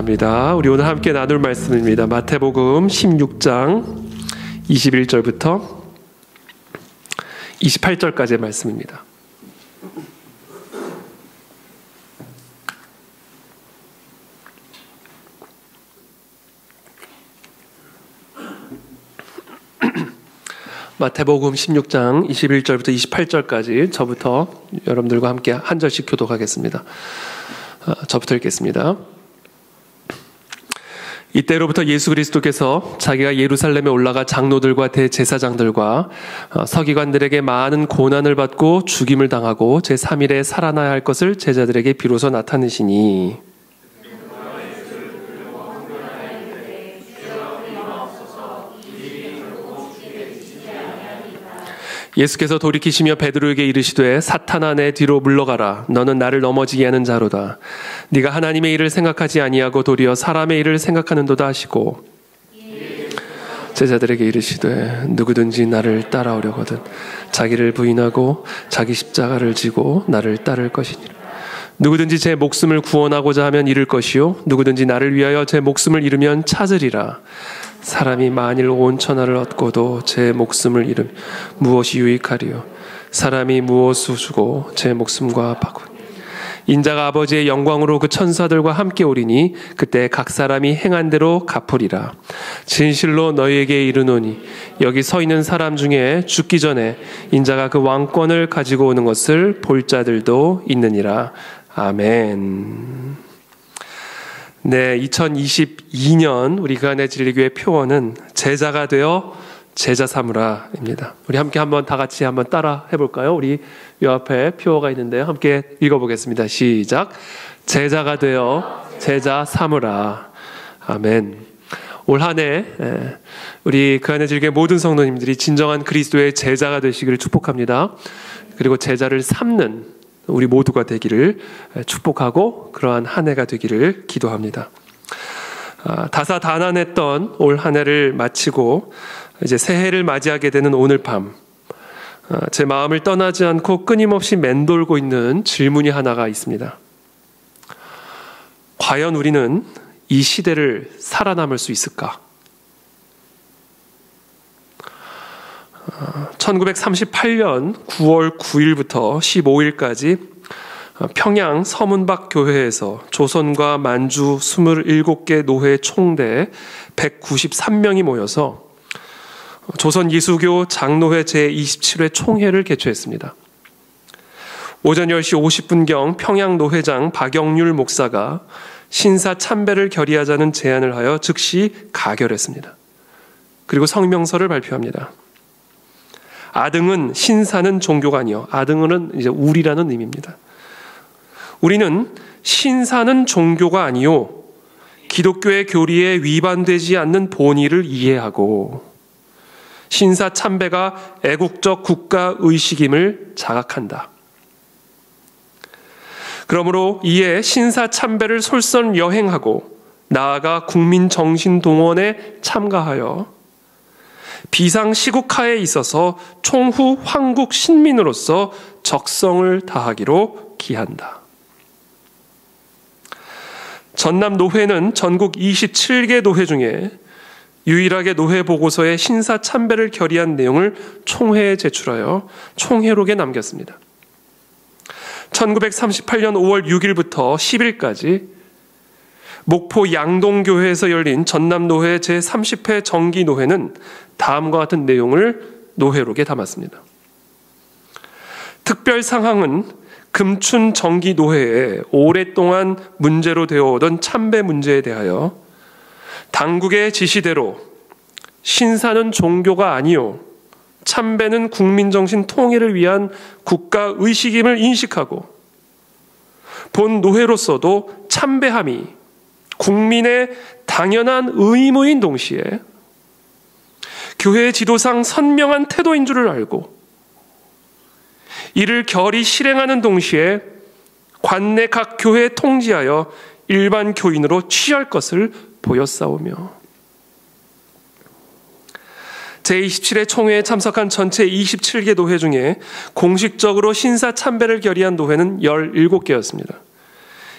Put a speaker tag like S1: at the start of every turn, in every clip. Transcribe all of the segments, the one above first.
S1: 감사합니다. 우리 오늘 함께 나눌 말씀입니다. 마태복음 16장 21절부터 28절까지의 말씀입니다. 마태복음 16장 21절부터 28절까지 저부터 여러분들과 함께 한 절씩 교독하겠습니다. 저부터 읽겠습니다. 이때로부터 예수 그리스도께서 자기가 예루살렘에 올라가 장로들과 대제사장들과 서기관들에게 많은 고난을 받고 죽임을 당하고 제3일에 살아나야 할 것을 제자들에게 비로소 나타내시니 예수께서 돌이키시며 베드로에게 이르시되 사탄아 내 뒤로 물러가라. 너는 나를 넘어지게 하는 자로다. 네가 하나님의 일을 생각하지 아니하고 도리어 사람의 일을 생각하는도다 하시고 제자들에게 이르시되 누구든지 나를 따라오려거든 자기를 부인하고 자기 십자가를 지고 나를 따를 것이니라. 누구든지 제 목숨을 구원하고자 하면 잃을 것이요 누구든지 나를 위하여 제 목숨을 잃으면 찾으리라. 사람이 만일 온 천하를 얻고도 제 목숨을 잃으면 무엇이 유익하리요? 사람이 무엇을 주고 제 목숨과 바꾸니 인자가 아버지의 영광으로 그 천사들과 함께 오리니 그때 각 사람이 행한 대로 갚으리라. 진실로 너희에게 이르노니 여기 서 있는 사람 중에 죽기 전에 인자가 그 왕권을 가지고 오는 것을 볼 자들도 있느니라. 아멘. 네, 2022년 우리 그안의 진리교회 표어는 제자가 되어 제자 삼으라입니다. 우리 함께 한번 다 같이 한번 따라 해볼까요? 우리 요 앞에 표어가 있는데요. 함께 읽어보겠습니다. 시작. 제자가 되어 제자 삼으라. 아멘. 올 한 해 우리 그안의 진리교회 모든 성도님들이 진정한 그리스도의 제자가 되시기를 축복합니다. 그리고 제자를 삼는 우리 모두가 되기를 축복하고 그러한 한 해가 되기를 기도합니다. 다사다난했던 올 한 해를 마치고 이제 새해를 맞이하게 되는 오늘 밤 제 마음을 떠나지 않고 끊임없이 맴돌고 있는 질문이 하나가 있습니다. 과연 우리는 이 시대를 살아남을 수 있을까? 1938년 9월 9일부터 15일까지 평양 서문박 교회에서 조선과 만주 27개 노회 총대 193명이 모여서 조선 이수교 장로회 제27회 총회를 개최했습니다. 오전 10시 50분경 평양 노회장 박영률 목사가 신사 참배를 결의하자는 제안을 하여 즉시 가결했습니다. 그리고 성명서를 발표합니다. 아등은 신사는 종교가 아니요. 아등은 이제 우리라는 의미입니다. 우리는 신사는 종교가 아니요. 기독교의 교리에 위반되지 않는 본의를 이해하고 신사 참배가 애국적 국가 의식임을 자각한다. 그러므로 이에 신사 참배를 솔선 여행하고 나아가 국민 정신 동원에 참가하여 비상시국하에 있어서 총후 황국 신민으로서 적성을 다하기로 기한다. 전남 노회는 전국 27개 노회 중에 유일하게 노회 보고서에 신사 참배를 결의한 내용을 총회에 제출하여 총회록에 남겼습니다. 1938년 5월 6일부터 10일까지 목포 양동교회에서 열린 전남노회 제30회 정기노회는 다음과 같은 내용을 노회록에 담았습니다. 특별상황은 금춘 정기노회에 오랫동안 문제로 되어오던 참배 문제에 대하여 당국의 지시대로 신사는 종교가 아니요 참배는 국민정신 통일을 위한 국가의식임을 인식하고 본 노회로서도 참배함이 국민의 당연한 의무인 동시에 교회 지도상 선명한 태도인 줄을 알고 이를 결의 실행하는 동시에 관내 각 교회에 통지하여 일반 교인으로 취할 것을 보였사오며 제27회 총회에 참석한 전체 27개 노회 중에 공식적으로 신사 참배를 결의한 노회는 17개였습니다.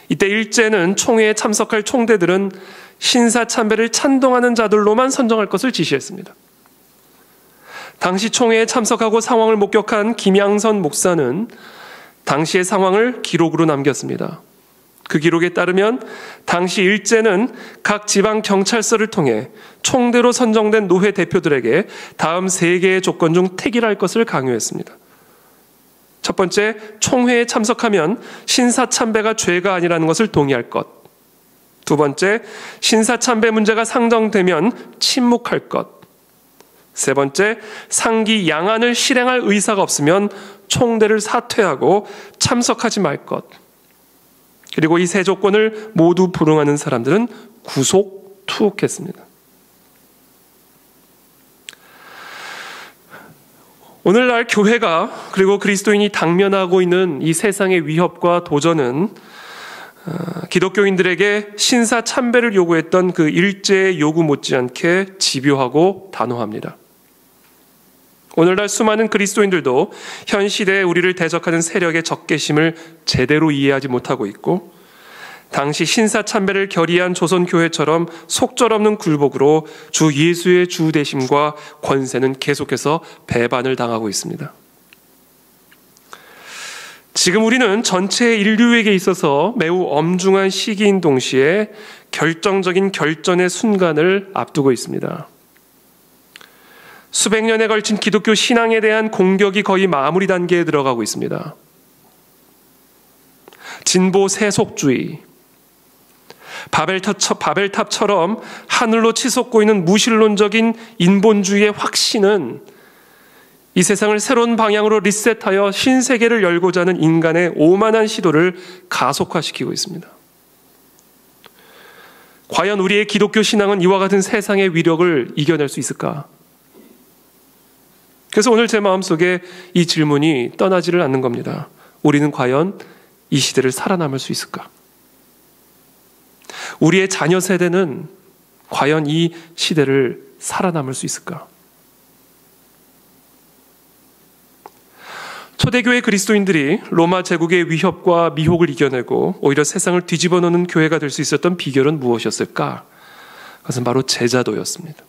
S1: 이때 일제는 총회에 참석할 총대들은 신사참배를 찬동하는 자들로만 선정할 것을 지시했습니다. 당시 총회에 참석하고 상황을 목격한 김양선 목사는 당시의 상황을 기록으로 남겼습니다. 그 기록에 따르면 당시 일제는 각 지방 경찰서를 통해 총대로 선정된 노회 대표들에게 다음 3개의 조건 중 택일할 것을 강요했습니다. 첫 번째, 총회에 참석하면 신사참배가 죄가 아니라는 것을 동의할 것. 두 번째, 신사참배 문제가 상정되면 침묵할 것. 세 번째, 상기 양안을 실행할 의사가 없으면 총대를 사퇴하고 참석하지 말 것. 그리고 이 3조건을 모두 불응하는 사람들은 구속, 투옥했습니다. 오늘날 교회가 그리고 그리스도인이 당면하고 있는 이 세상의 위협과 도전은 기독교인들에게 신사 참배를 요구했던 그 일제의 요구 못지않게 집요하고 단호합니다. 오늘날 수많은 그리스도인들도 현 시대에 우리를 대적하는 세력의 적개심을 제대로 이해하지 못하고 있고, 당시 신사참배를 결의한 조선교회처럼 속절없는 굴복으로 주 예수의 주되심과 권세는 계속해서 배반을 당하고 있습니다. 지금 우리는 전체 인류에게 있어서 매우 엄중한 시기인 동시에 결정적인 결전의 순간을 앞두고 있습니다. 수백 년에 걸친 기독교 신앙에 대한 공격이 거의 마무리 단계에 들어가고 있습니다. 진보 세속주의, 바벨탑처럼 하늘로 치솟고 있는 무신론적인 인본주의의 확신은 이 세상을 새로운 방향으로 리셋하여 신세계를 열고자 하는 인간의 오만한 시도를 가속화시키고 있습니다. 과연 우리의 기독교 신앙은 이와 같은 세상의 위력을 이겨낼 수 있을까? 그래서 오늘 제 마음속에 이 질문이 떠나지를 않는 겁니다. 우리는 과연 이 시대를 살아남을 수 있을까? 우리의 자녀 세대는 과연 이 시대를 살아남을 수 있을까? 초대교회 그리스도인들이 로마 제국의 위협과 미혹을 이겨내고 오히려 세상을 뒤집어 놓는 교회가 될 수 있었던 비결은 무엇이었을까? 그것은 바로 제자도였습니다.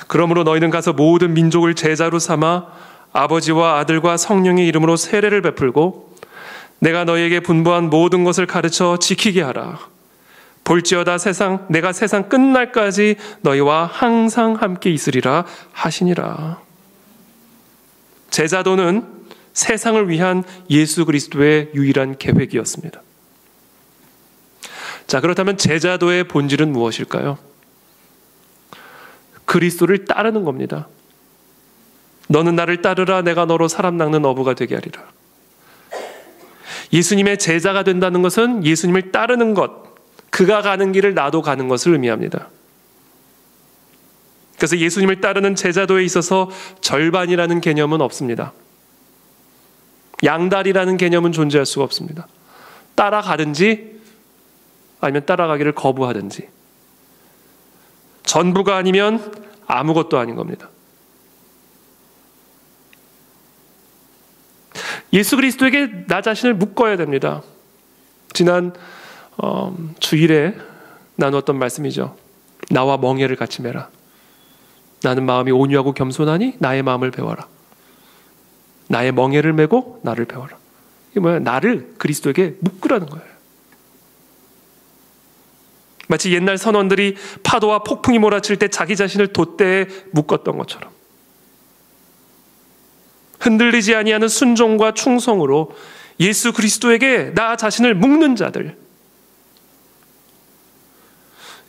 S1: 그러므로 너희는 가서 모든 민족을 제자로 삼아 아버지와 아들과 성령의 이름으로 세례를 베풀고 내가 너희에게 분부한 모든 것을 가르쳐 지키게 하라. 볼지어다 내가 세상 끝날까지 너희와 항상 함께 있으리라 하시니라. 제자도는 세상을 위한 예수 그리스도의 유일한 계획이었습니다. 자, 그렇다면 제자도의 본질은 무엇일까요? 그리스도를 따르는 겁니다. 너는 나를 따르라. 내가 너로 사람 낚는 어부가 되게 하리라. 예수님의 제자가 된다는 것은 예수님을 따르는 것, 그가 가는 길을 나도 가는 것을 의미합니다. 그래서 예수님을 따르는 제자도에 있어서 절반이라는 개념은 없습니다. 양다리라는 개념은 존재할 수가 없습니다. 따라가든지 아니면 따라가기를 거부하든지. 전부가 아니면 아무것도 아닌 겁니다. 예수 그리스도에게 나 자신을 묶어야 됩니다. 지난 주일에 나누었던 말씀이죠. 나와 멍에를 같이 매라. 나는 마음이 온유하고 겸손하니 나의 마음을 배워라. 나의 멍에를 메고 나를 배워라. 이게 뭐야? 나를 그리스도에게 묶으라는 거예요. 마치 옛날 선원들이 파도와 폭풍이 몰아칠 때 자기 자신을 돛대에 묶었던 것처럼 흔들리지 아니하는 순종과 충성으로 예수 그리스도에게 나 자신을 묶는 자들,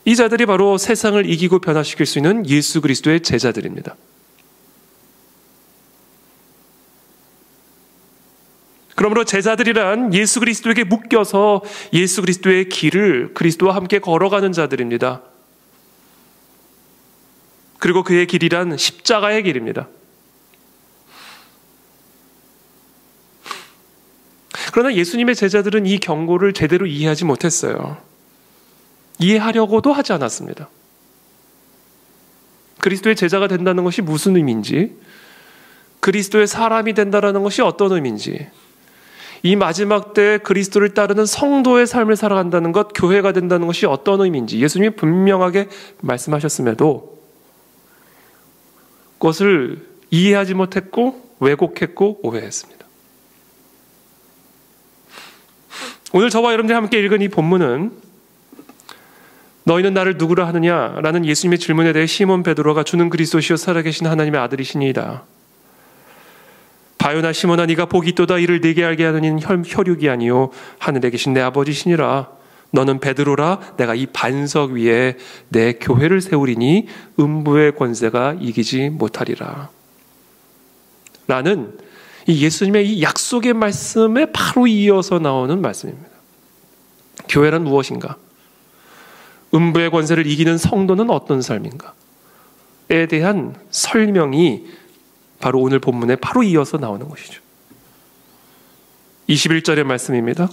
S1: 이 자들이 바로 세상을 이기고 변화시킬 수 있는 예수 그리스도의 제자들입니다. 그러므로 제자들이란 예수 그리스도에게 묶여서 예수 그리스도의 길을 그리스도와 함께 걸어가는 자들입니다. 그리고 그의 길이란 십자가의 길입니다. 그러나 예수님의 제자들은 이 경고를 제대로 이해하지 못했어요. 이해하려고도 하지 않았습니다. 그리스도의 제자가 된다는 것이 무슨 의미인지, 그리스도의 사람이 된다는 것이 어떤 의미인지, 이 마지막 때에 그리스도를 따르는 성도의 삶을 살아간다는 것, 교회가 된다는 것이 어떤 의미인지 예수님이 분명하게 말씀하셨음에도 그것을 이해하지 못했고 왜곡했고 오해했습니다. 오늘 저와 여러분들이 함께 읽은 이 본문은 너희는 나를 누구라 하느냐라는 예수님의 질문에 대해 시몬 베드로가 주는 그리스도시요 살아계신 하나님의 아들이시니이다. 바요나 시몬아 네가 복이 있도다. 이를 네게 알게 하는 이는 혈육이 아니요 하늘에 계신 내 아버지시니라. 너는 베드로라. 내가 이 반석 위에 내 교회를 세우리니 음부의 권세가 이기지 못하리라. 라는 이 예수님의 이 약속의 말씀에 바로 이어서 나오는 말씀입니다. 교회란 무엇인가? 음부의 권세를 이기는 성도는 어떤 삶인가?에 대한 설명이 바로 오늘 본문에 바로 이어서 나오는 것이죠. 21절의 말씀입니다.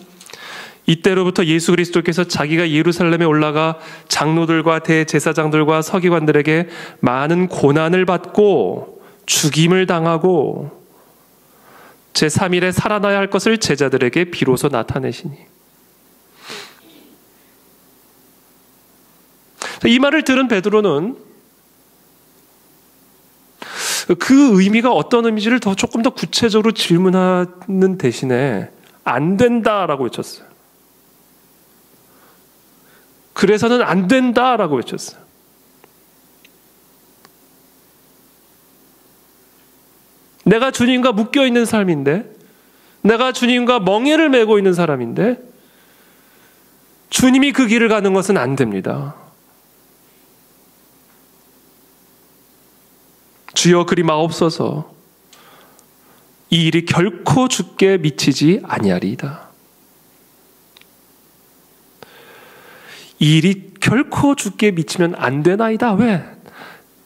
S1: 이때로부터 예수 그리스도께서 자기가 예루살렘에 올라가 장로들과 대제사장들과 서기관들에게 많은 고난을 받고 죽임을 당하고 제3일에 살아나야 할 것을 제자들에게 비로소 나타내시니. 이 말을 들은 베드로는 그 의미가 어떤 의미인지를 조금 더 구체적으로 질문하는 대신에 안 된다라고 외쳤어요. 그래서는 안 된다라고 외쳤어요. 내가 주님과 묶여 있는 삶인데, 내가 주님과 멍에를 메고 있는 사람인데 주님이 그 길을 가는 것은 안 됩니다. 주여 그리 마옵소서. 이 일이 결코 주께 미치지 아니하리이다. 이 일이 결코 주께 미치면 안 되나이다. 왜?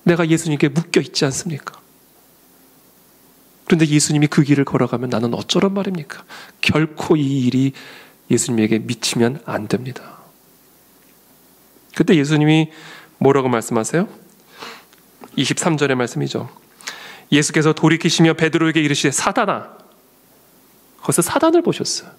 S1: 내가 예수님께 묶여 있지 않습니까? 그런데 예수님이 그 길을 걸어가면 나는 어쩌란 말입니까? 결코 이 일이 예수님에게 미치면 안 됩니다. 그때 예수님이 뭐라고 말씀하세요? 23절의 말씀이죠. 예수께서 돌이키시며 베드로에게 이르시되 사단아. 거기서 사단을 보셨어요.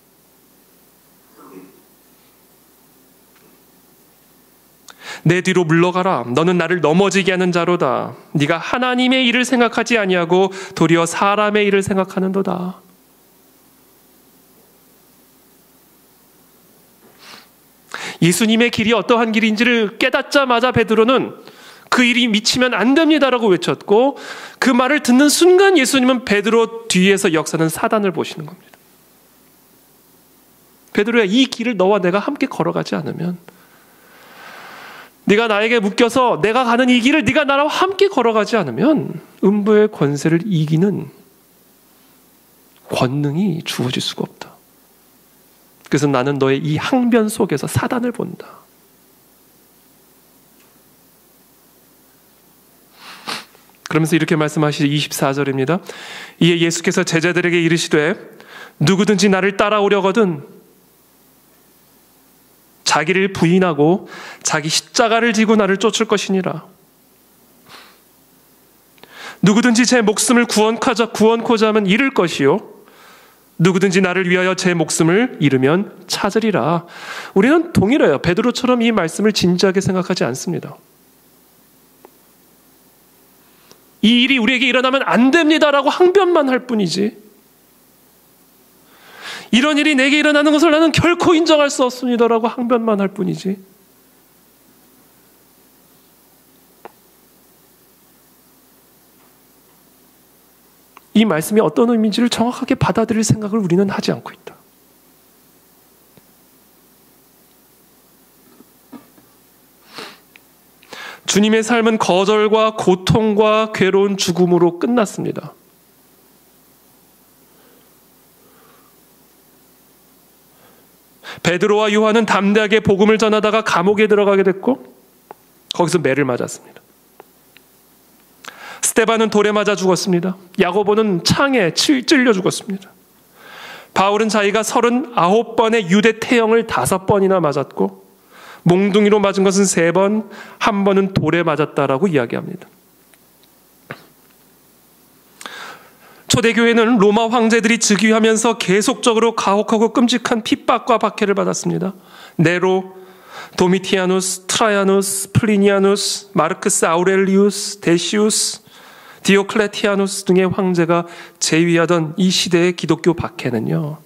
S1: 내 뒤로 물러가라. 너는 나를 넘어지게 하는 자로다. 네가 하나님의 일을 생각하지 아니하고 도리어 사람의 일을 생각하는도다. 예수님의 길이 어떠한 길인지를 깨닫자마자 베드로는 그 일이 미치면 안 됩니다라고 외쳤고, 그 말을 듣는 순간 예수님은 베드로 뒤에서 역사는 사단을 보시는 겁니다. 베드로야, 이 길을 너와 내가 함께 걸어가지 않으면, 네가 나에게 묶여서 내가 가는 이 길을 네가 나와 함께 걸어가지 않으면 음부의 권세를 이기는 권능이 주어질 수가 없다. 그래서 나는 너의 이 항변 속에서 사단을 본다. 그러면서 이렇게 말씀하시죠. 24절입니다. 이에 예수께서 제자들에게 이르시되 누구든지 나를 따라오려거든 자기를 부인하고 자기 십자가를 지고 나를 쫓을 것이니라. 누구든지 제 목숨을 구원코자 하면 잃을 것이요 누구든지 나를 위하여 제 목숨을 잃으면 찾으리라. 우리는 동일해요. 베드로처럼 이 말씀을 진지하게 생각하지 않습니다. 이 일이 우리에게 일어나면 안 됩니다라고 항변만 할 뿐이지, 이런 일이 내게 일어나는 것을 나는 결코 인정할 수 없습니다라고 항변만 할 뿐이지, 이 말씀이 어떤 의미인지를 정확하게 받아들일 생각을 우리는 하지 않고 있다. 주님의 삶은 거절과 고통과 괴로운 죽음으로 끝났습니다. 베드로와 요한은 담대하게 복음을 전하다가 감옥에 들어가게 됐고 거기서 매를 맞았습니다. 스데반은 돌에 맞아 죽었습니다. 야고보는 창에 찔려 죽었습니다. 바울은 자기가 39번의 유대 태형을 5번이나 맞았고 몽둥이로 맞은 것은 3번, 한 번은 돌에 맞았다라고 이야기합니다. 초대교회는 로마 황제들이 즉위하면서 계속적으로 가혹하고 끔찍한 핍박과 박해를 받았습니다. 네로, 도미티아누스, 트라야누스, 플리니아누스, 마르크스 아우렐리우스, 데시우스, 디오클레티아누스 등의 황제가 재위하던 이 시대의 기독교 박해는요,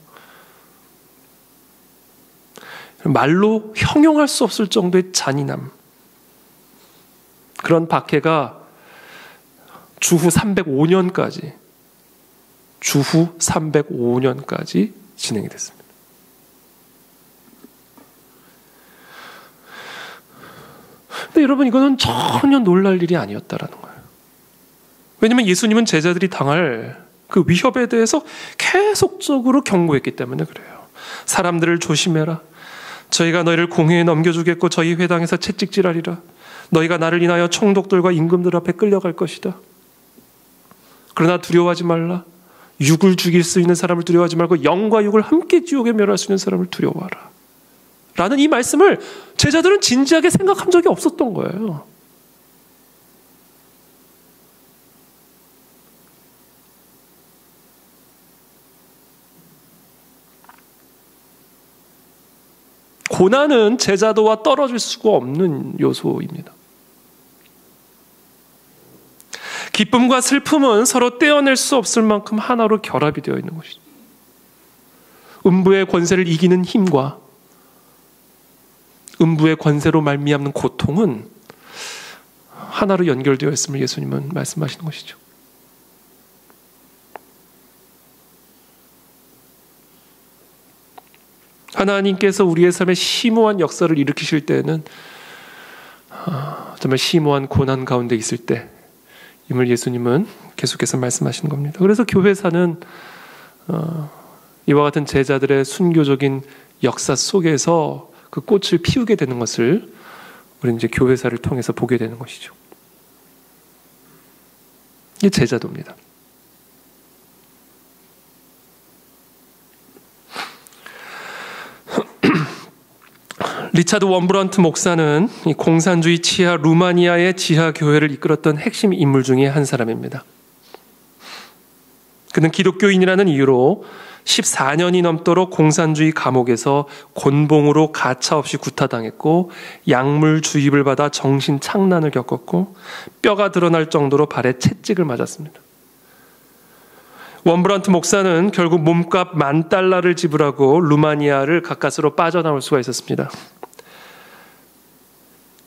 S1: 말로 형용할 수 없을 정도의 잔인함, 그런 박해가 주후 305년까지 진행이 됐습니다. 근데 여러분, 이거는 전혀 놀랄 일이 아니었다라는 거예요. 왜냐하면 예수님은 제자들이 당할 그 위협에 대해서 계속적으로 경고했기 때문에 그래요. 사람들을 조심해라. 저희가 너희를 공회에 넘겨주겠고 저희 회당에서 채찍질하리라. 너희가 나를 인하여 총독들과 임금들 앞에 끌려갈 것이다. 그러나 두려워하지 말라. 육을 죽일 수 있는 사람을 두려워하지 말고 영과 육을 함께 지옥에 멸할 수 있는 사람을 두려워하라. 라는 이 말씀을 제자들은 진지하게 생각한 적이 없었던 거예요. 고난은 제자도와 떨어질 수가 없는 요소입니다. 기쁨과 슬픔은 서로 떼어낼 수 없을 만큼 하나로 결합이 되어 있는 것이죠. 음부의 권세를 이기는 힘과 음부의 권세로 말미암는 고통은 하나로 연결되어 있음을 예수님은 말씀하시는 것이죠. 하나님께서 우리의 삶에 심오한 역사를 일으키실 때에는 정말 심오한 고난 가운데 있을 때 임을 예수님은 계속해서 말씀하시는 겁니다. 그래서 교회사는 이와 같은 제자들의 순교적인 역사 속에서 그 꽃을 피우게 되는 것을 우리는 이제 교회사를 통해서 보게 되는 것이죠. 이게 제자도입니다. 리차드 원브런트 목사는 이 공산주의 치하 루마니아의 지하 교회를 이끌었던 핵심 인물 중에 한 사람입니다. 그는 기독교인이라는 이유로 14년이 넘도록 공산주의 감옥에서 곤봉으로 가차없이 구타당했고 약물 주입을 받아 정신 착란을 겪었고 뼈가 드러날 정도로 발에 채찍을 맞았습니다. 원브런트 목사는 결국 몸값 $10,000를 지불하고 루마니아를 가까스로 빠져나올 수가 있었습니다.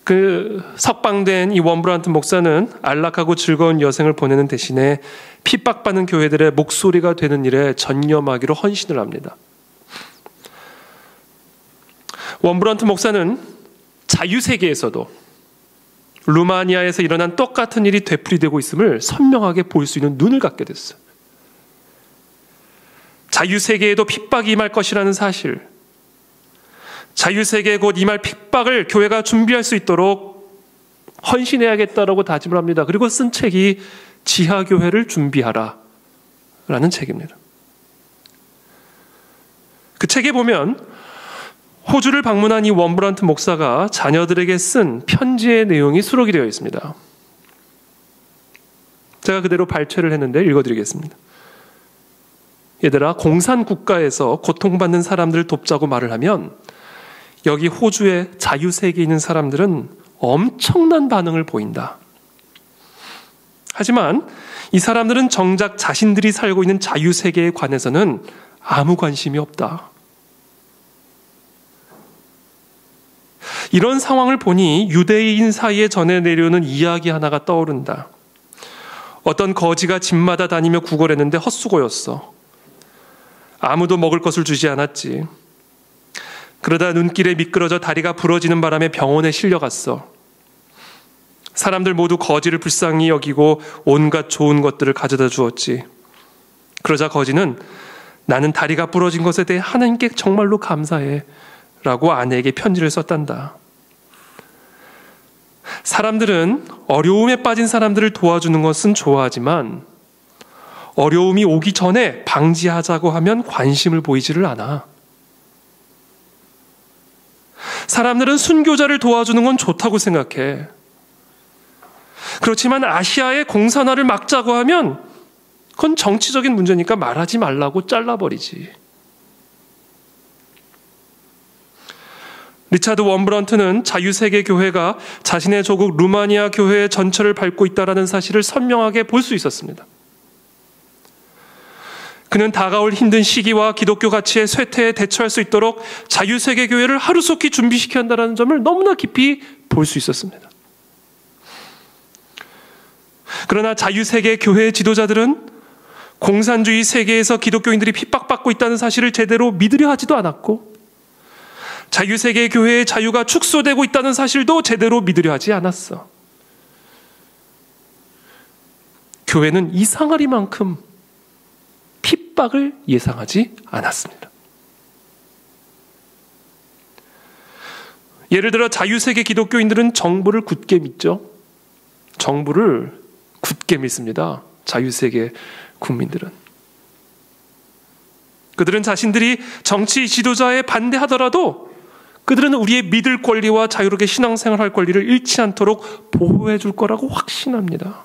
S1: 그 석방된 이 원브런트 목사는 안락하고 즐거운 여생을 보내는 대신에 핍박받는 교회들의 목소리가 되는 일에 전념하기로 헌신을 합니다. 원브런트 목사는 자유세계에서도 루마니아에서 일어난 똑같은 일이 되풀이되고 있음을 선명하게 볼 수 있는 눈을 갖게 됐어요. 자유세계에도 핍박이 임할 것이라는 사실, 자유세계에 곧 임할 핍박을 교회가 준비할 수 있도록 헌신해야겠다라고 다짐을 합니다. 그리고 쓴 책이 지하교회를 준비하라 라는 책입니다. 그 책에 보면 호주를 방문한 이 원브런트 목사가 자녀들에게 쓴 편지의 내용이 수록이 되어 있습니다. 제가 그대로 발췌를 했는데 읽어드리겠습니다. 얘들아, 공산국가에서 고통받는 사람들을 돕자고 말을 하면 여기 호주의 자유세계에 있는 사람들은 엄청난 반응을 보인다. 하지만 이 사람들은 정작 자신들이 살고 있는 자유세계에 관해서는 아무 관심이 없다. 이런 상황을 보니 유대인 사이에 전해 내려오는 이야기 하나가 떠오른다. 어떤 거지가 집마다 다니며 구걸했는데 헛수고였어. 아무도 먹을 것을 주지 않았지. 그러다 눈길에 미끄러져 다리가 부러지는 바람에 병원에 실려갔어. 사람들 모두 거지를 불쌍히 여기고 온갖 좋은 것들을 가져다 주었지. 그러자 거지는 나는 다리가 부러진 것에 대해 하나님께 정말로 감사해 라고 아내에게 편지를 썼단다. 사람들은 어려움에 빠진 사람들을 도와주는 것은 좋아하지만 어려움이 오기 전에 방지하자고 하면 관심을 보이지를 않아. 사람들은 순교자를 도와주는 건 좋다고 생각해. 그렇지만 아시아의 공산화를 막자고 하면 그건 정치적인 문제니까 말하지 말라고 잘라버리지. 리차드 원브런트는 자유세계교회가 자신의 조국 루마니아 교회의 전철을 밟고 있다는 사실을 선명하게 볼 수 있었습니다. 그는 다가올 힘든 시기와 기독교 가치의 쇠퇴에 대처할 수 있도록 자유세계교회를 하루속히 준비시켜야 한다는 점을 너무나 깊이 볼 수 있었습니다. 그러나 자유세계교회의 지도자들은 공산주의 세계에서 기독교인들이 핍박받고 있다는 사실을 제대로 믿으려 하지도 않았고, 자유세계교회의 자유가 축소되고 있다는 사실도 제대로 믿으려 하지 않았어. 교회는 이상하리만큼 핍박을 예상하지 않았습니다. 예를 들어 자유세계 기독교인들은 정부를 굳게 믿죠. 정부를 굳게 믿습니다. 자유세계 국민들은. 그들은 자신들이 정치 지도자에 반대하더라도 그들은 우리의 믿을 권리와 자유롭게 신앙생활할 권리를 잃지 않도록 보호해 줄 거라고 확신합니다.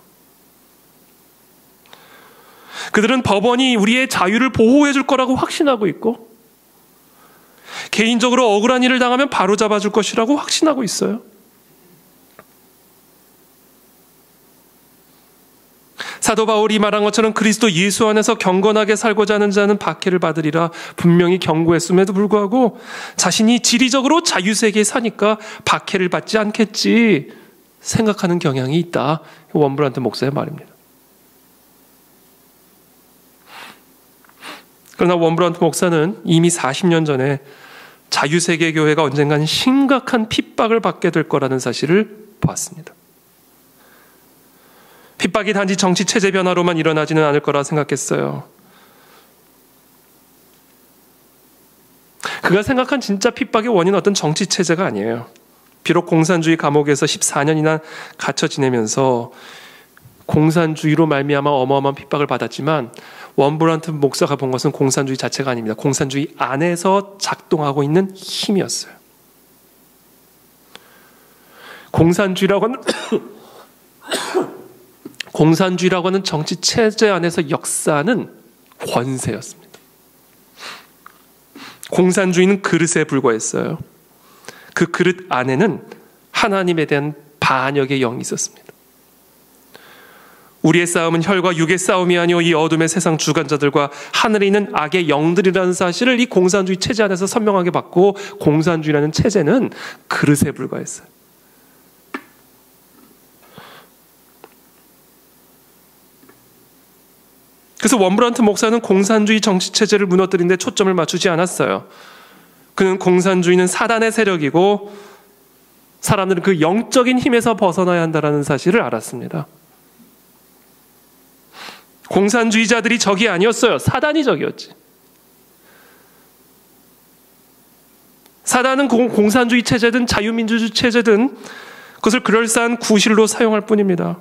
S1: 그들은 법원이 우리의 자유를 보호해 줄 거라고 확신하고 있고, 개인적으로 억울한 일을 당하면 바로 잡아줄 것이라고 확신하고 있어요. 사도 바울이 말한 것처럼 그리스도 예수 안에서 경건하게 살고자 하는 자는 박해를 받으리라 분명히 경고했음에도 불구하고 자신이 지리적으로 자유세계에 사니까 박해를 받지 않겠지 생각하는 경향이 있다. 원브런트 목사의 말입니다. 그러나 원브런트 목사는 이미 40년 전에 자유세계교회가 언젠간 심각한 핍박을 받게 될 거라는 사실을 봤습니다. 핍박이 단지 정치 체제 변화로만 일어나지는 않을 거라 생각했어요. 그가 생각한 진짜 핍박의 원인은 어떤 정치 체제가 아니에요. 비록 공산주의 감옥에서 14년이나 갇혀 지내면서 공산주의로 말미암아 어마어마한 핍박을 받았지만 원브런트 목사가 본 것은 공산주의 자체가 아닙니다. 공산주의 안에서 작동하고 있는 힘이었어요. 공산주의라고 하는 정치 체제 안에서 역사하는 권세였습니다. 공산주의는 그릇에 불과했어요. 그 그릇 안에는 하나님에 대한 반역의 영이 있었습니다. 우리의 싸움은 혈과 육의 싸움이 아니오 이 어둠의 세상 주관자들과 하늘에 있는 악의 영들이라는 사실을 이 공산주의 체제 안에서 선명하게 받고, 공산주의라는 체제는 그릇에 불과했어요. 그래서 원브런트 목사는 공산주의 정치체제를 무너뜨리는 데 초점을 맞추지 않았어요. 그는 공산주의는 사단의 세력이고 사람들은 그 영적인 힘에서 벗어나야 한다는 사실을 알았습니다. 공산주의자들이 적이 아니었어요. 사단이 적이었지. 사단은 공산주의 체제든 자유민주주의 체제든 그것을 그럴싸한 구실로 사용할 뿐입니다.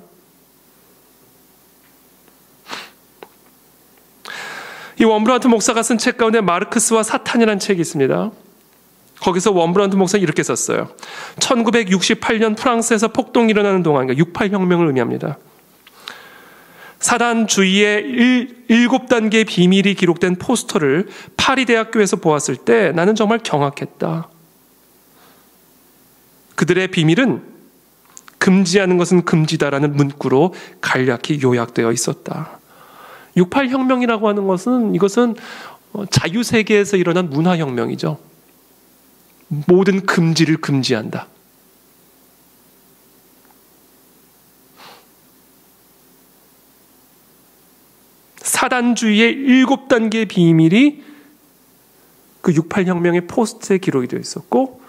S1: 이 원브런트 목사가 쓴 책 가운데 마르크스와 사탄이라는 책이 있습니다. 거기서 원브런트 목사는 이렇게 썼어요. 1968년 프랑스에서 폭동이 일어나는 동안, 그러니까 68혁명을 의미합니다. 사단주의의 7단계의 비밀이 기록된 포스터를 파리 대학교에서 보았을 때 나는 정말 경악했다. 그들의 비밀은 금지하는 것은 금지다라는 문구로 간략히 요약되어 있었다. 68혁명이라고 하는 것은, 이것은 자유세계에서 일어난 문화혁명이죠. 모든 금지를 금지한다. 사단주의의 7단계의 비밀이 그 68혁명의 포스트에 기록이 되어 있었고,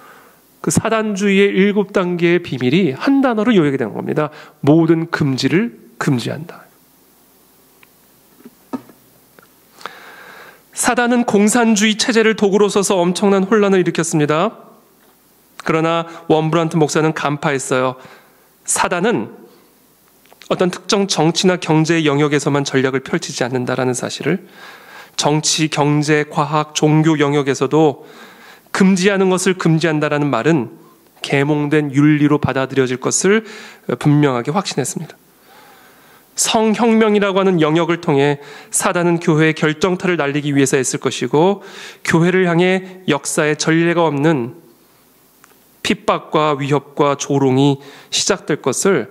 S1: 그 사단주의의 7단계의 비밀이 한 단어로 요약이 된 겁니다. 모든 금지를 금지한다. 사단은 공산주의 체제를 도구로 써서 엄청난 혼란을 일으켰습니다. 그러나 원브런트 목사는 간파했어요. 사단은 어떤 특정 정치나 경제 영역에서만 전략을 펼치지 않는다라는 사실을, 정치, 경제, 과학, 종교 영역에서도 금지하는 것을 금지한다라는 말은 계몽된 윤리로 받아들여질 것을 분명하게 확신했습니다. 성혁명이라고 하는 영역을 통해 사단은 교회의 결정타를 날리기 위해서 애쓸 것이고, 교회를 향해 역사의 전례가 없는 핍박과 위협과 조롱이 시작될 것을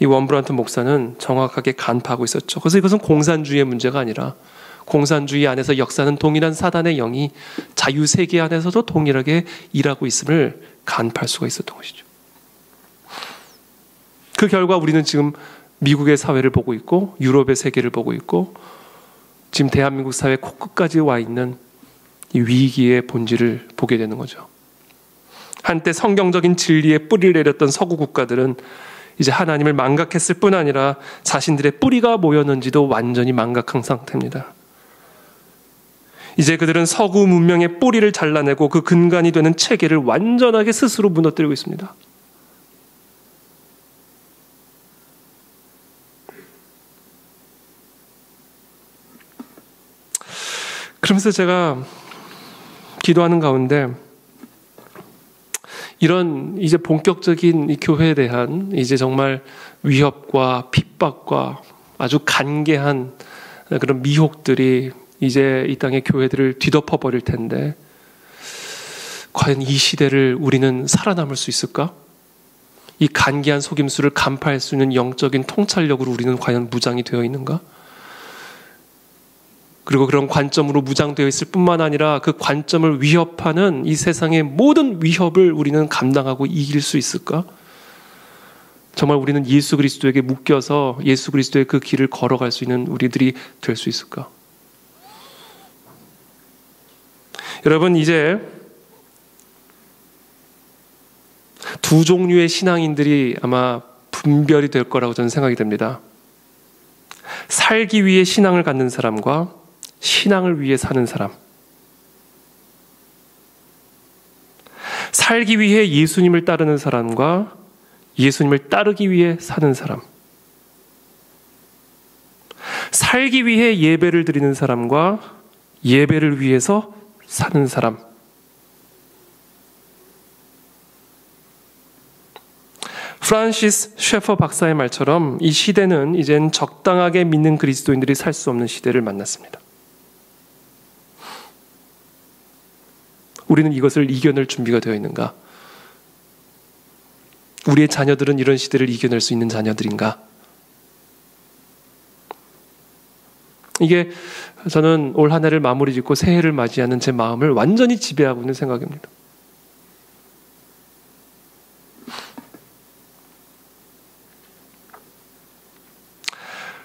S1: 이 원브란트 목사는 정확하게 간파하고 있었죠. 그래서 이것은 공산주의의 문제가 아니라 공산주의 안에서 역사는 동일한 사단의 영이 자유세계 안에서도 동일하게 일하고 있음을 간파할 수가 있었던 것이죠. 그 결과 우리는 지금 미국의 사회를 보고 있고 유럽의 세계를 보고 있고 지금 대한민국 사회 코끝까지 와 있는 이 위기의 본질을 보게 되는 거죠. 한때 성경적인 진리에 뿌리를 내렸던 서구 국가들은 이제 하나님을 망각했을 뿐 아니라 자신들의 뿌리가 뭐였는지도 완전히 망각한 상태입니다. 이제 그들은 서구 문명의 뿌리를 잘라내고 그 근간이 되는 체계를 완전하게 스스로 무너뜨리고 있습니다. 그러면서 제가 기도하는 가운데 이런 이제 본격적인 이 교회에 대한 이제 정말 위협과 핍박과 아주 간계한 그런 미혹들이 이제 이 땅의 교회들을 뒤덮어 버릴 텐데 과연 이 시대를 우리는 살아남을 수 있을까? 이 간계한 속임수를 간파할 수 있는 영적인 통찰력으로 우리는 과연 무장이 되어 있는가? 그리고 그런 관점으로 무장되어 있을 뿐만 아니라 그 관점을 위협하는 이 세상의 모든 위협을 우리는 감당하고 이길 수 있을까? 정말 우리는 예수 그리스도에게 묶여서 예수 그리스도의 그 길을 걸어갈 수 있는 우리들이 될 수 있을까? 여러분, 이제 두 종류의 신앙인들이 아마 분별이 될 거라고 저는 생각이 됩니다. 살기 위해 신앙을 갖는 사람과 신앙을 위해 사는 사람. 살기 위해 예수님을 따르는 사람과 예수님을 따르기 위해 사는 사람. 살기 위해 예배를 드리는 사람과 예배를 위해서 사는 사람. 프란시스 셰퍼 박사의 말처럼 이 시대는 이젠 적당하게 믿는 그리스도인들이 살 수 없는 시대를 만났습니다. 우리는 이것을 이겨낼 준비가 되어 있는가? 우리의 자녀들은 이런 시대를 이겨낼 수 있는 자녀들인가? 이게 저는 올 한 해를 마무리 짓고 새해를 맞이하는 제 마음을 완전히 지배하고 있는 생각입니다.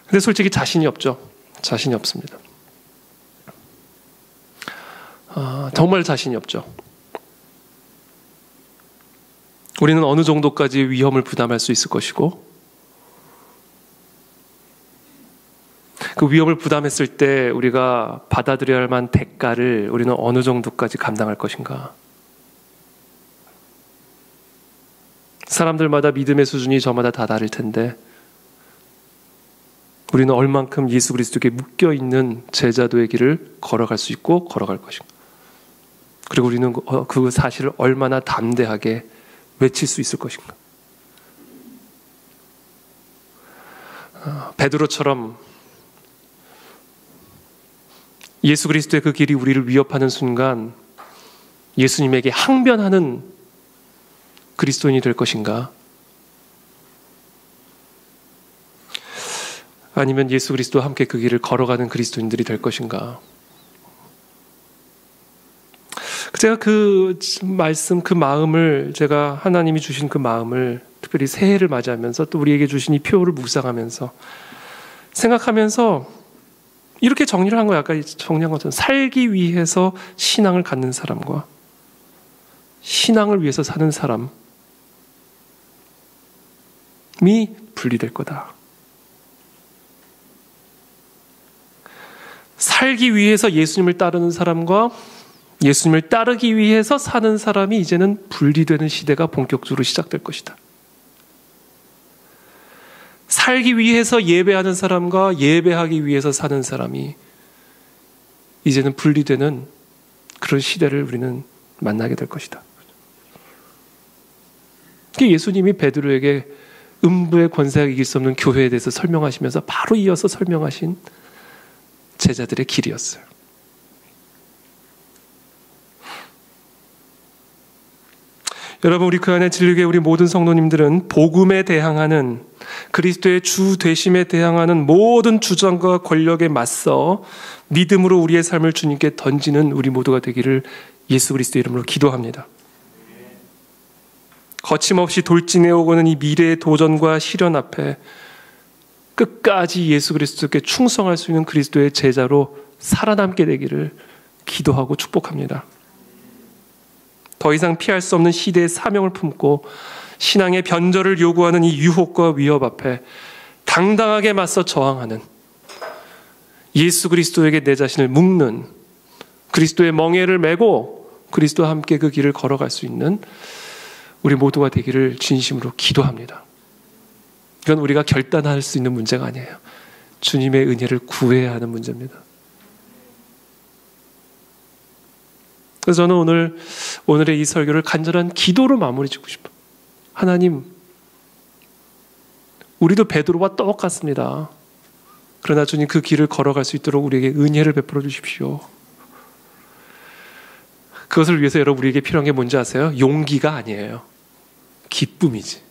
S1: 근데 솔직히 자신이 없죠. 자신이 없습니다. 정말 자신이 없죠. 우리는 어느 정도까지 위험을 부담할 수 있을 것이고 그 위험을 부담했을 때 우리가 받아들여야 할 만한 대가를 우리는 어느 정도까지 감당할 것인가. 사람들마다 믿음의 수준이 저마다 다 다를 텐데 우리는 얼만큼 예수 그리스도께 묶여있는 제자도의 길을 걸어갈 수 있고 걸어갈 것인가. 그리고 우리는 그 사실을 얼마나 담대하게 외칠 수 있을 것인가. 베드로처럼 예수 그리스도의 그 길이 우리를 위협하는 순간 예수님에게 항변하는 그리스도인이 될 것인가? 아니면 예수 그리스도와 함께 그 길을 걸어가는 그리스도인들이 될 것인가? 제가 그 말씀, 그 마음을 제가 하나님이 주신 그 마음을 특별히 새해를 맞이하면서 또 우리에게 주신 이 표를 묵상하면서 생각하면서 이렇게 정리를 한 거예요. 아까 정리한 것처럼 살기 위해서 신앙을 갖는 사람과 신앙을 위해서 사는 사람이 분리될 거다. 살기 위해서 예수님을 따르는 사람과 예수님을 따르기 위해서 사는 사람이 이제는 분리되는 시대가 본격적으로 시작될 것이다. 살기 위해서 예배하는 사람과 예배하기 위해서 사는 사람이 이제는 분리되는 그런 시대를 우리는 만나게 될 것이다. 예수님이 베드로에게 음부의 권세가 이길 수 없는 교회에 대해서 설명하시면서 바로 이어서 설명하신 제자들의 길이었어요. 여러분, 우리 그 안에 진리교회 우리 모든 성도님들은 복음에 대항하는, 그리스도의 주 되심에 대항하는 모든 주장과 권력에 맞서 믿음으로 우리의 삶을 주님께 던지는 우리 모두가 되기를 예수 그리스도 이름으로 기도합니다. 거침없이 돌진해 오고는 이 미래의 도전과 시련 앞에 끝까지 예수 그리스도께 충성할 수 있는 그리스도의 제자로 살아남게 되기를 기도하고 축복합니다. 더 이상 피할 수 없는 시대의 사명을 품고 신앙의 변절을 요구하는 이 유혹과 위협 앞에 당당하게 맞서 저항하는, 예수 그리스도에게 내 자신을 묶는, 그리스도의 멍에를 메고 그리스도와 함께 그 길을 걸어갈 수 있는 우리 모두가 되기를 진심으로 기도합니다. 이건 우리가 결단할 수 있는 문제가 아니에요. 주님의 은혜를 구해야 하는 문제입니다. 그래서 저는 오늘의 이 설교를 간절한 기도로 마무리 짓고 싶어요. 하나님, 우리도 베드로와 똑같습니다. 그러나 주님, 그 길을 걸어갈 수 있도록 우리에게 은혜를 베풀어 주십시오. 그것을 위해서 여러분, 우리에게 필요한 게 뭔지 아세요? 용기가 아니에요. 기쁨이지.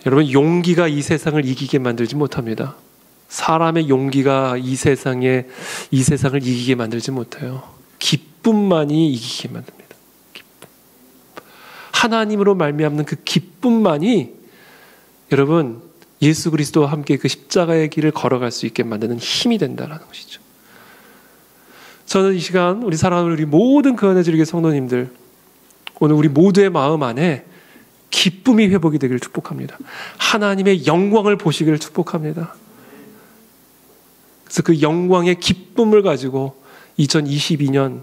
S1: 여러분, 용기가 이 세상을 이기게 만들지 못합니다. 사람의 용기가 이 세상을 이기게 만들지 못해요. 기쁨만이 이기게 만듭니다. 기쁨. 하나님으로 말미암는 그 기쁨만이 여러분, 예수 그리스도와 함께 그 십자가의 길을 걸어갈 수 있게 만드는 힘이 된다는 것이죠. 저는 이 시간 우리 사랑하는 우리 모든 그 안에 주의 성도님들, 오늘 우리 모두의 마음 안에 기쁨이 회복이 되기를 축복합니다. 하나님의 영광을 보시기를 축복합니다. 그래서 그 영광의 기쁨을 가지고 2022년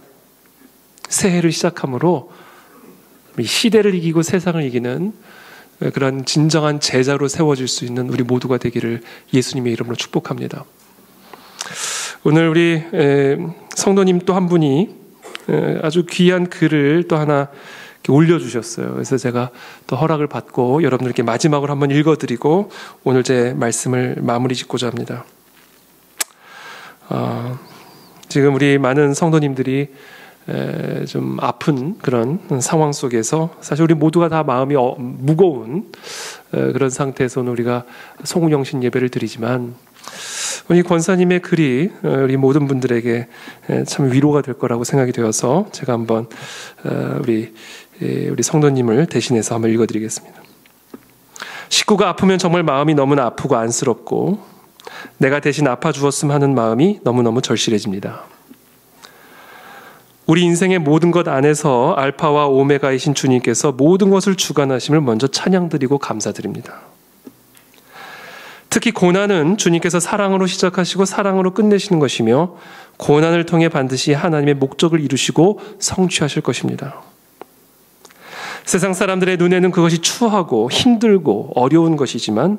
S1: 새해를 시작함으로 시대를 이기고 세상을 이기는 그런 진정한 제자로 세워질 수 있는 우리 모두가 되기를 예수님의 이름으로 축복합니다. 오늘 우리 성도님 또 한 분이 아주 귀한 글을 또 하나 올려주셨어요. 그래서 제가 또 허락을 받고 여러분들께 마지막으로 한번 읽어드리고 오늘 제 말씀을 마무리 짓고자 합니다. 지금 우리 많은 성도님들이 좀 아픈 그런 상황 속에서 사실 우리 모두가 다 마음이 무거운 그런 상태에서는 우리가 송우영신 예배를 드리지만 우리 권사님의 글이 우리 모든 분들에게 참 위로가 될 거라고 생각이 되어서 제가 한번 우리 성도님을 대신해서 한번 읽어드리겠습니다. 식구가 아프면 정말 마음이 너무나 아프고 안쓰럽고 내가 대신 아파주었음 하는 마음이 너무너무 절실해집니다. 우리 인생의 모든 것 안에서 알파와 오메가이신 주님께서 모든 것을 주관하심을 먼저 찬양드리고 감사드립니다. 특히 고난은 주님께서 사랑으로 시작하시고 사랑으로 끝내시는 것이며 고난을 통해 반드시 하나님의 목적을 이루시고 성취하실 것입니다. 세상 사람들의 눈에는 그것이 추하고 힘들고 어려운 것이지만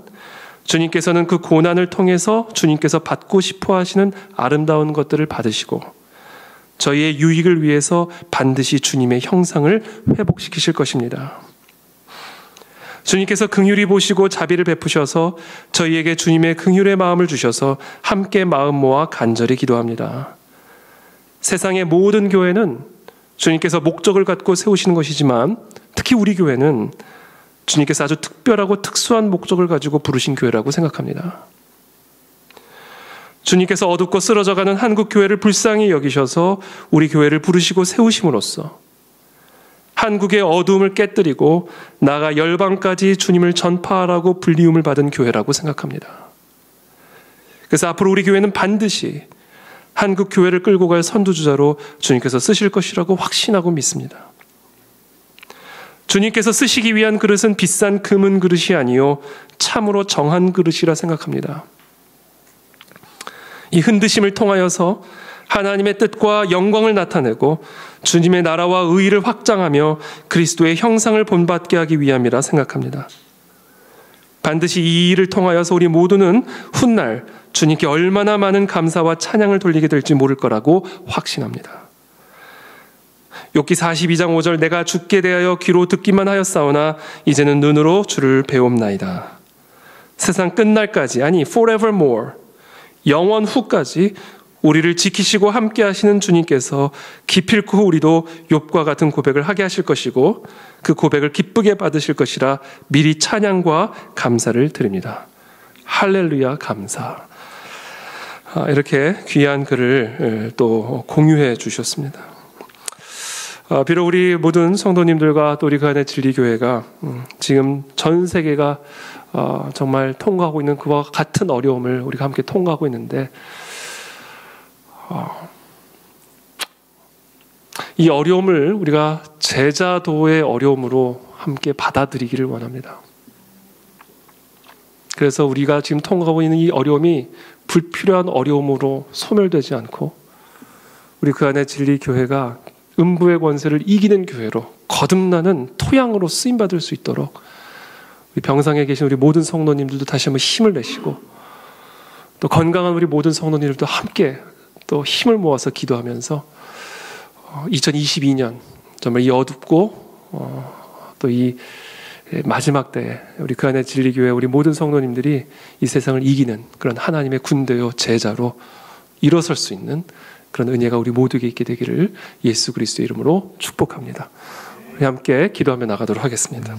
S1: 주님께서는 그 고난을 통해서 주님께서 받고 싶어 하시는 아름다운 것들을 받으시고 저희의 유익을 위해서 반드시 주님의 형상을 회복시키실 것입니다. 주님께서 긍휼히 보시고 자비를 베푸셔서 저희에게 주님의 긍휼의 마음을 주셔서 함께 마음 모아 간절히 기도합니다. 세상의 모든 교회는 주님께서 목적을 갖고 세우시는 것이지만 특히 우리 교회는 주님께서 아주 특별하고 특수한 목적을 가지고 부르신 교회라고 생각합니다. 주님께서 어둡고 쓰러져가는 한국 교회를 불쌍히 여기셔서 우리 교회를 부르시고 세우심으로써 한국의 어두움을 깨뜨리고 나아가 열방까지 주님을 전파하라고 불리움을 받은 교회라고 생각합니다. 그래서 앞으로 우리 교회는 반드시 한국 교회를 끌고 갈 선두주자로 주님께서 쓰실 것이라고 확신하고 믿습니다. 주님께서 쓰시기 위한 그릇은 비싼 금은 그릇이 아니요 참으로 정한 그릇이라 생각합니다. 이 흔드심을 통하여서 하나님의 뜻과 영광을 나타내고 주님의 나라와 의의를 확장하며 그리스도의 형상을 본받게 하기 위함이라 생각합니다. 반드시 이 일을 통하여서 우리 모두는 훗날 주님께 얼마나 많은 감사와 찬양을 돌리게 될지 모를 거라고 확신합니다. 욥기 42장 5절 내가 주께 대하여 귀로 듣기만 하였사오나 이제는 눈으로 주를 배움나이다. 세상 끝날까지 아니 forevermore 영원 후까지 우리를 지키시고 함께 하시는 주님께서 기필코 우리도 욥과 같은 고백을 하게 하실 것이고 그 고백을 기쁘게 받으실 것이라 미리 찬양과 감사를 드립니다. 할렐루야 감사. 이렇게 귀한 글을 또 공유해 주셨습니다. 비록 우리 모든 성도님들과 또 우리 그 안의 진리교회가 지금 전 세계가 정말 통과하고 있는 그와 같은 어려움을 우리가 함께 통과하고 있는데 이 어려움을 우리가 제자도의 어려움으로 함께 받아들이기를 원합니다. 그래서 우리가 지금 통과하고 있는 이 어려움이 불필요한 어려움으로 소멸되지 않고 우리 그 안에 진리교회가 음부의 권세를 이기는 교회로 거듭나는 토양으로 쓰임받을 수 있도록 우리 병상에 계신 우리 모든 성도님들도 다시 한번 힘을 내시고 또 건강한 우리 모든 성도님들도 함께 또 힘을 모아서 기도하면서 2022년 정말 이 어둡고 또 이 마지막 때에 우리 그 안에 진리교회 우리 모든 성도님들이 이 세상을 이기는 그런 하나님의 군대요 제자로 일어설 수 있는 그런 은혜가 우리 모두에게 있게 되기를 예수 그리스도의 이름으로 축복합니다. 우리 함께 기도하며 나가도록 하겠습니다.